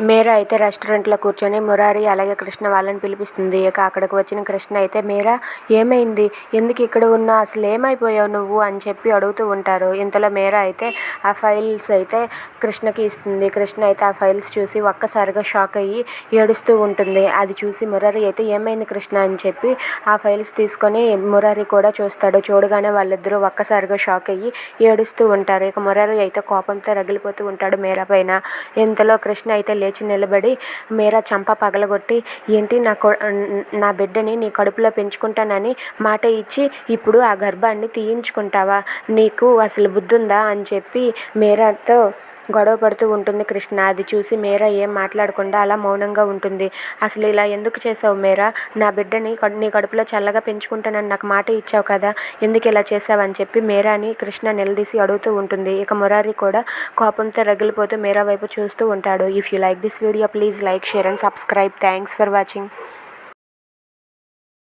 మీరా అయితే రెస్టారెంట్లో కూర్చొని మురారి అలాగే కృష్ణ వాళ్ళని పిలిపిస్తుంది. ఇక అక్కడికి వచ్చిన కృష్ణ అయితే మీరా ఏమైంది, ఎందుకు ఇక్కడ ఉన్నావు, అసలు ఏమైపోయావు నువ్వు అని చెప్పి అడుగుతూ ఉంటారు. ఇంతలో మీరా అయితే ఆ ఫైల్స్ అయితే కృష్ణకి ఇస్తుంది. కృష్ణ అయితే ఆ ఫైల్స్ చూసి ఒక్కసారిగా షాక్ అయ్యి ఏడుస్తూ ఉంటుంది. అది చూసి మురారి అయితే ఏమైంది కృష్ణ అని చెప్పి ఆ ఫైల్స్ తీసుకొని మురారి కూడా చూస్తాడు. చూడగానే వాళ్ళిద్దరూ ఒక్కసారిగా షాక్ అయ్యి ఏడుస్తూ ఉంటారు. ఇక మురారి అయితే కోపంతో రగిలిపోతూ ఉంటాడు మీరా పైన. ఇంతలో కృష్ణ అయితే లేచి నిలబడి మీరా చంప పగలగొట్టి, ఏంటి నా బిడ్డని నీ కడుపులో పెంచుకుంటానని మాట ఇచ్చి ఇప్పుడు ఆ గర్భాన్ని తీయించుకుంటావా, నీకు అసలు బుద్ధుందా అని చెప్పి మీరాతో గొడవ పడుతూ ఉంటుంది కృష్ణ. అది చూసి మీరా ఏం మాట్లాడకుండా అలా మౌనంగా ఉంటుంది. అసలు ఇలా ఎందుకు చేసావు మీరా, నా బిడ్డని నీ కడుపులో చల్లగా పెంచుకుంటానని నాకు మాట ఇచ్చావు కదా, ఎందుకు ఇలా చేసావని చెప్పి మీరాని కృష్ణ నిలదీసి అడుగుతూ ఉంటుంది. ఇక మురారి కూడా కోపంతో రగిలిపోతూ మీరా వైపు చూస్తూ ఉంటాడు. If you like this video please like, share and subscribe. Thanks for watching.